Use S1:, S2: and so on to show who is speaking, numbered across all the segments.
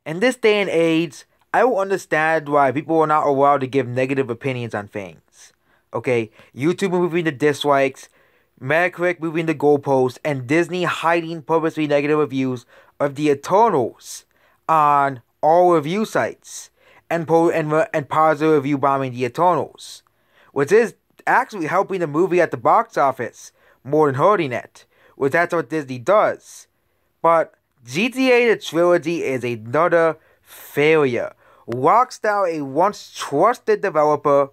S1: In this day and age, I don't understand why people are not allowed to give negative opinions on things. Okay, YouTube moving the dislikes, Metacritic moving the goalposts, and Disney hiding purposely negative reviews of the Eternals on all review sites, and positive review bombing the Eternals, which is actually helping the movie at the box office more than hurting it, which that's what Disney does. But GTA the Trilogy is another failure. Rockstar, a once trusted developer,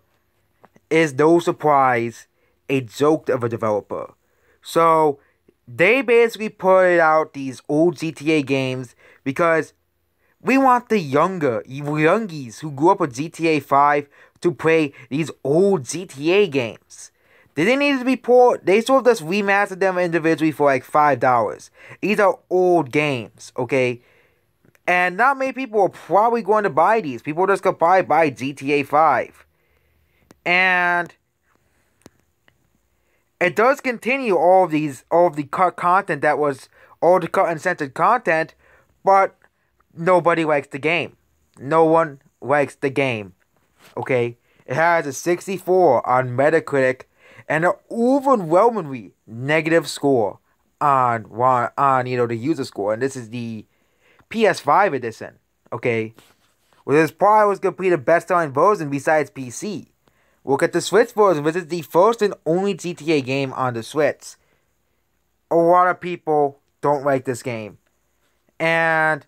S1: is no surprise a joke of a developer. So they basically put out these old GTA games because we want the youngies who grew up with GTA 5 to play these old GTA games. They didn't need to be poor. They sort of just remastered them individually for like $5. These are old games, okay? And not many people are probably going to buy these. People just could probably buy GTA 5. And it does continue all of the cut content that was all the cut and censored content, but nobody likes the game. No one likes the game. Okay? It has a 64 on Metacritic and an overwhelmingly negative score on the user score. And this is the PS5 edition. Okay? Well, this probably was going to be the best selling version besides PC. Look at the Switch version, which is the first and only GTA game on the Switch. A lot of people don't like this game. And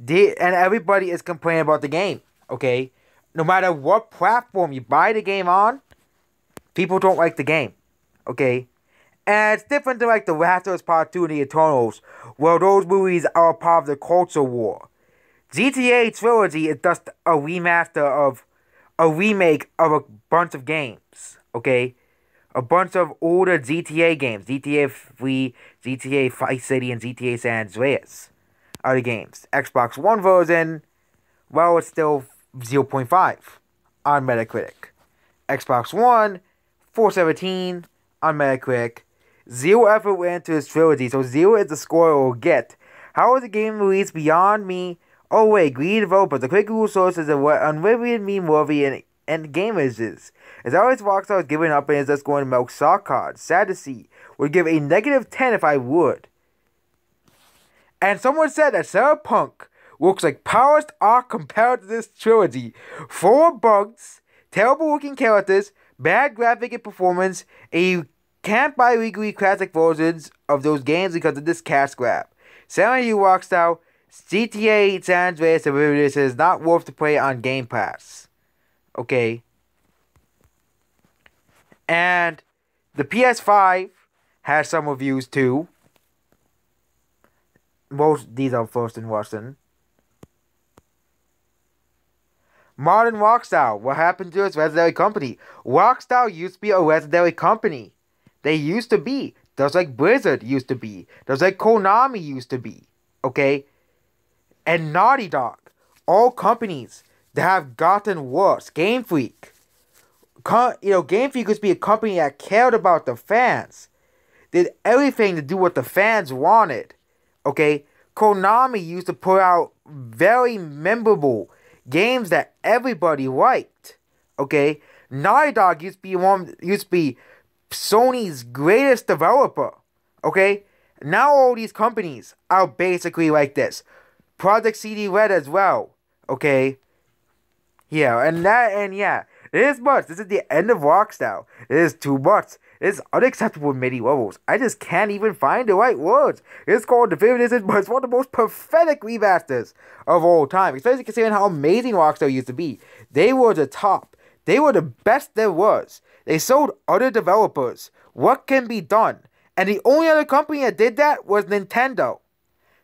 S1: everybody is complaining about the game, okay? No matter what platform you buy the game on, people don't like the game, okay? And it's different than like The Last of Us Part 2 and The Eternals, where those movies are part of the culture war. GTA Trilogy is just a remake of a bunch of games, okay? A bunch of older GTA games, GTA 3, GTA Vice City, and GTA San Andreas are the games. Xbox One version, well, it's still 0.5 on Metacritic. Xbox One, 417 on Metacritic. Zero effort went into this trilogy, so 0 is the score it will get. How is the game released beyond me? Oh wait, greedy developers, the quick Google sources of what unriveted meme-worthy and game is. As always, Rockstar is giving up and is just going to milk sock cards. Sad to see. Would give a negative 10 if I would. And someone said that Cyberpunk looks like polished art compared to this trilogy. Full of bugs, terrible looking characters, bad graphic and performance, and you can't buy legally classic versions of those games because of this cash grab. Selling you, Rockstar, GTA San Andreas is not worth to play on Game Pass. Okay. And the PS5 has some reviews too. Most these are first in Russian. Modern Rockstar. What happened to its legendary company? Rockstar used to be a legendary company. They used to be. Just like Blizzard used to be. Just like Konami used to be. Okay? And Naughty Dog. All companies that have gotten worse. Game Freak. Game Freak used to be a company that cared about the fans. Did everything to do what the fans wanted. Okay? Konami used to put out very memorable games that everybody liked. Okay? Naughty Dog used to be Sony's greatest developer. Okay? Now all these companies are basically like this. Project CD Red as well. Okay? Yeah, it is much. This is the end of Rockstar. It is too much. It is unacceptable in many levels. I just can't even find the right words. It's called Definitive, but it's one of the most pathetic remasters of all time. Especially considering how amazing Rockstar used to be. They were the top. They were the best there was. They sold other developers. What can be done? And the only other company that did that was Nintendo.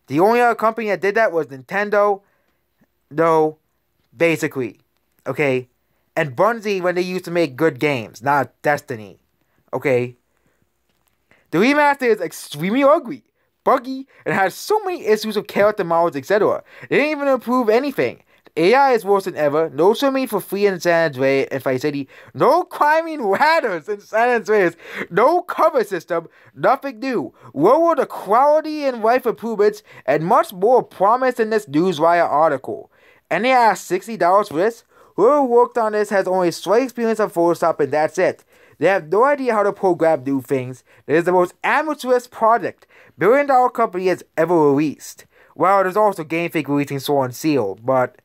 S1: The only other company that did that was Nintendo. No, basically. Okay? And Bungie when they used to make good games, not Destiny. Okay? The remaster is extremely ugly, buggy, and has so many issues with character models, etc. They didn't even improve anything. AI is worse than ever. No swimming for free in San Andreas and Vice City. No climbing ladders in San Andreas. No cover system. Nothing new. Lower the quality and life improvements and much more promised in this Newswire article. And they asked $60 for this? Whoever worked on this has only slight experience of Photoshop and that's it. They have no idea how to program new things. It is the most amateurish project billion-dollar company has ever released. Well, there's also Game Freak releasing Sword and Shield, but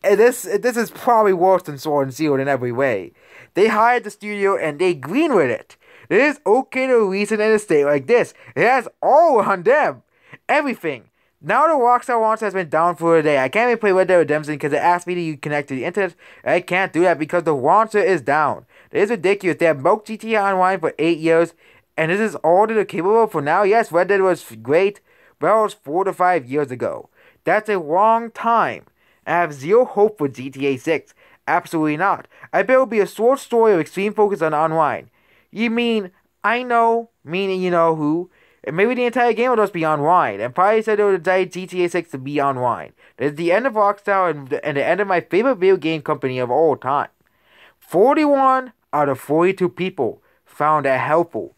S1: this is probably worse than Sword and Shield in every way. They hired the studio and they greenlit it. It is okay to release it in a state like this. It has all on them. Everything. Now the Rockstar launch has been down for a day. I can't even play Red Dead Redemption because it asked me to connect to the internet. I can't do that because the launcher is down. It is ridiculous. They have milked GTA Online for 8 years, and this is all that they're capable of for now. Yes, Red Dead was great, but it was 4 to 5 years ago. That's a long time. I have zero hope for GTA 6. Absolutely not. I bet it will be a short story of extreme focus on online. You mean, I know, meaning you know who. And maybe the entire game will just be online. And probably said they would design GTA 6 to be online. That's the end of Rockstar and the end of my favorite video game company of all time. 41 out of 42 people found that helpful.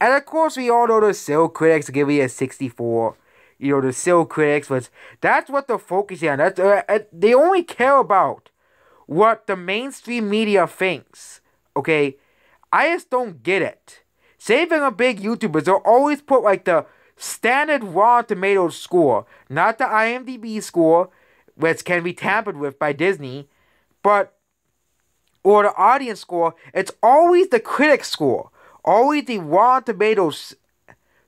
S1: And of course we all know the sale critics give it a 64. You know, the sale critics, but that's what they're focusing on. They only care about what the mainstream media thinks. Okay? I just don't get it. Same thing on big YouTubers, they'll always put like the standard Rotten Tomatoes score, not the IMDb score, which can be tampered with by Disney, or the audience score. It's always the critic score, always the Rotten Tomatoes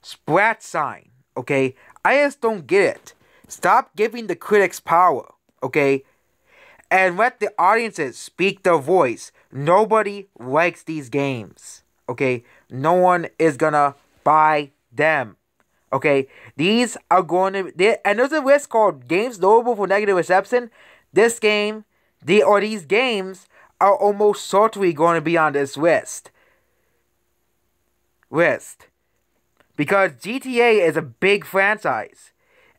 S1: splat sign, okay? I just don't get it. Stop giving the critics power, okay? And let the audiences speak their voice. Nobody likes these games. Okay, no one is gonna buy them. Okay, these are going to, and there's a list called games notable for negative reception. This game, these games are almost certainly going to be on this list. Because GTA is a big franchise,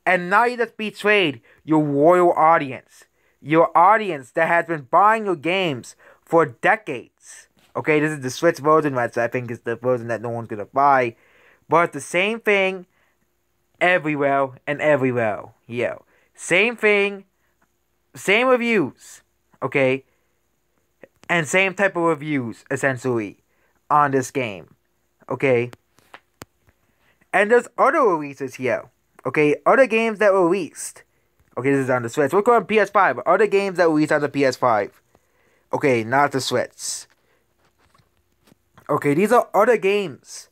S1: and now you just betrayed your loyal audience, your audience that has been buying your games for decades. Okay, this is the Switch version, which I think is the version that no one's gonna buy. But it's the same thing everywhere and everywhere. Yeah. Same thing, same reviews. Okay? And same type of reviews, essentially, on this game. Okay? And there's other releases here. Okay? Other games that were released. Okay, this is on the Switch. We're going PS5, but other games that were released on the PS5. Okay, not the Switch. Okay, these are other games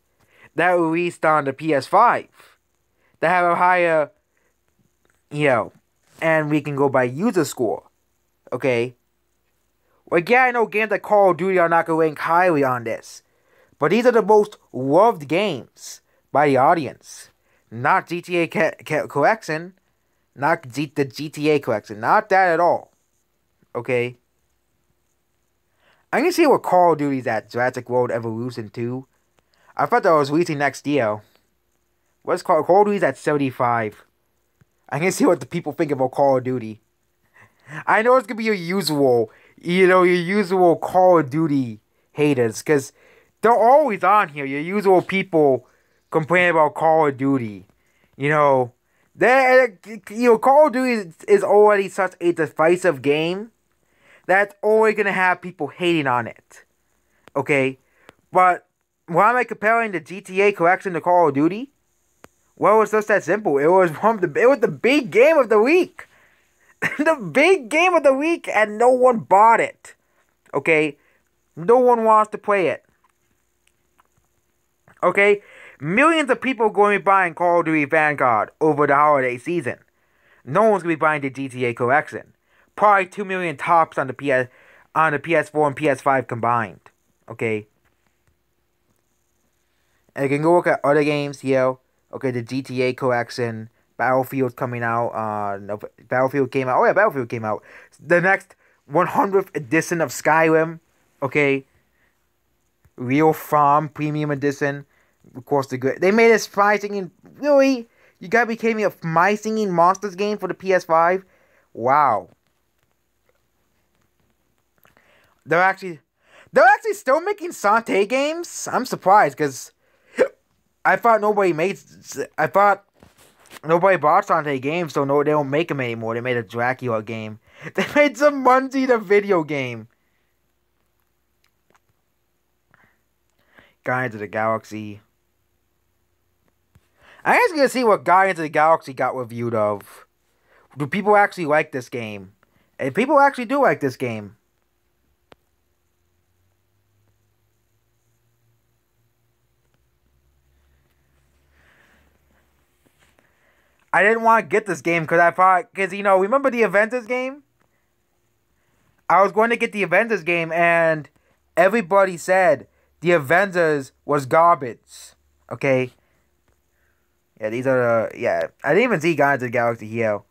S1: that were released on the PS5 that have a higher, and we can go by user score. Okay? Like, yeah, I know games like Call of Duty are not going to rank highly on this, but these are the most loved games by the audience. Not GTA Collection, not the GTA Collection, not that at all. Okay? I can see what Call of Duty's at, Jurassic World Evolution 2. I thought that was releasing next year. What's Call of Duty's at 75. I can see what the people think about Call of Duty. I know it's gonna be your usual Call of Duty haters, because they're always on here. Your usual people complaining about Call of Duty. Call of Duty is already such a divisive game. That's always going to have people hating on it. Okay? But why am I comparing the GTA collection to Call of Duty? Well, it's just that simple. It was the big game of the week. The big game of the week, and no one bought it. Okay? No one wants to play it. Okay? Millions of people are going to be buying Call of Duty Vanguard over the holiday season. No one's going to be buying the GTA collection. Probably 2 million tops on the PS4 and PS5 combined. Okay. And you can go look at other games here. Okay, the GTA collection, Battlefield's coming out. Battlefield came out. Oh yeah, Battlefield came out. The next 100th edition of Skyrim. Okay. Real Farm Premium Edition. Of course, they made this My Singing. Really? You gotta be kidding me? A My Singing Monsters game for the PS5? Wow. they're actually they're actually still making Sante games. I'm surprised because I thought nobody bought Sante games, so no, they don't make them anymore. They made a Dracula game. They made some Munzie the video game. Guardians of the Galaxy. I guess gonna see what Guardians of the Galaxy got reviewed of. Do people actually like this game? And people actually do like this game. I didn't want to get this game because I thought, remember the Avengers game? I was going to get the Avengers game and everybody said the Avengers was garbage. Okay? Yeah, these are yeah. I didn't even see Guardians of the Galaxy here.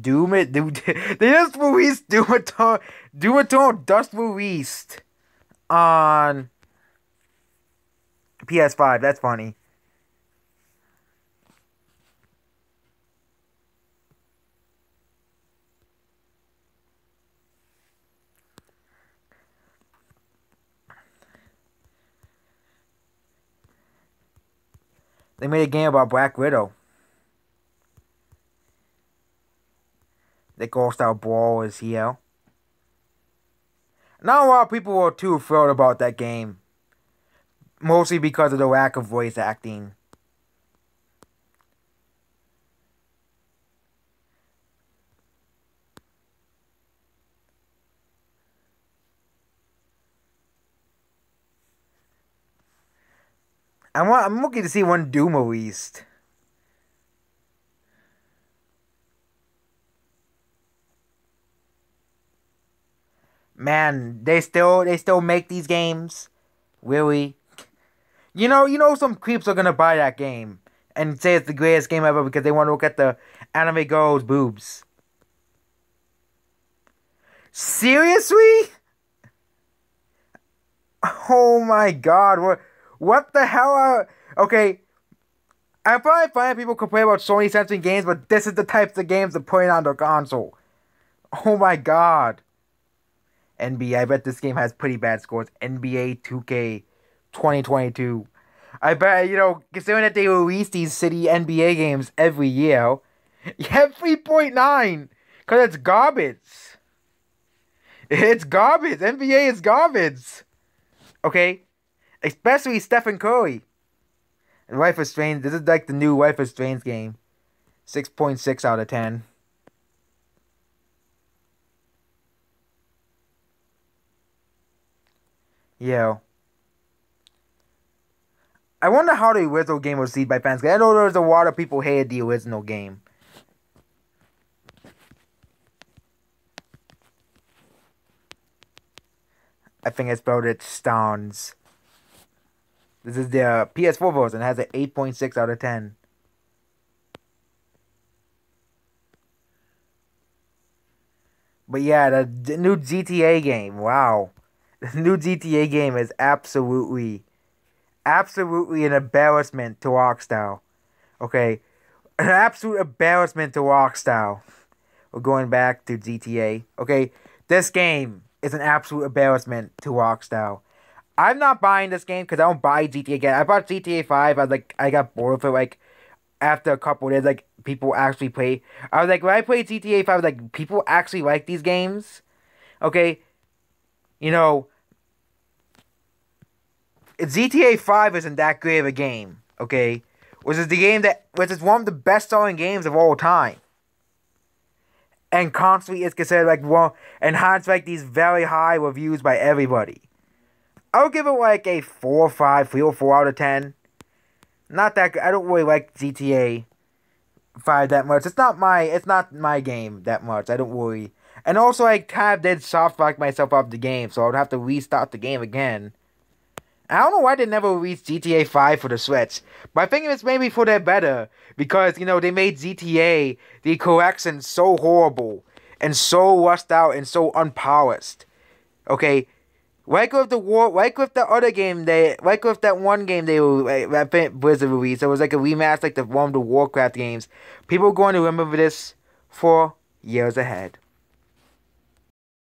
S1: Doom it, dude. They just released Doom Eternal. Doom Eternal just released on PS5. That's funny. They made a game about Black Widow. The Ghost Style Brawl is here. Not a lot of people were too thrilled about that game. Mostly because of the lack of voice acting. I'm looking to see when Doom released. Man, they still make these games? Really? Some creeps are gonna buy that game and say it's the greatest game ever because they want to look at the anime girl's boobs. Seriously? Oh my god, what the hell okay, I probably find people complain about Sony censoring games, but this is the types of games they're putting on their console. Oh my god. NBA, I bet this game has pretty bad scores. NBA 2K 2022. I bet, considering that they release these city NBA games every year, you have 3.9, because it's garbage. It's garbage. NBA is garbage. Okay? Especially Stephen Curry. And Life is Strange. This is like the new Life is Strange game. 6.6 out of 10. Yeah. I wonder how the original game was received by fans. Cause I know there's a lot of people hated the original game. I think I spelled it Stones. This is the PS4 version. It has an 8.6 out of 10. But yeah, the new GTA game. Wow. The new GTA game is absolutely an embarrassment to Rockstar. Okay? An absolute embarrassment to Rockstar. We're going back to GTA. Okay? This game is an absolute embarrassment to Rockstar. I'm not buying this game because I don't buy GTA again. I bought GTA 5. I got bored of it, after a couple of days, people actually play. I was like, when I played GTA 5, I was like, people actually like these games? Okay? GTA 5 isn't that great of a game, okay? Which is one of the best-selling games of all time. And constantly is considered and has these very high reviews by everybody. I'll give it a 4 or 5, 3 or 4 out of 10. Not that I don't really like GTA 5 that much. It's not my game that much. I don't really. And also I kind of did soft lock myself off the game, so I would have to restart the game again. I don't know why they never released GTA 5 for the Switch, but I think it's maybe for the better, because, they made GTA, the corrections, so horrible, and so rushed out, and so unpolished. Okay? Like with the other game, like with that one game Blizzard released, it was a remaster, the one of the Warcraft games. People are going to remember this for years ahead.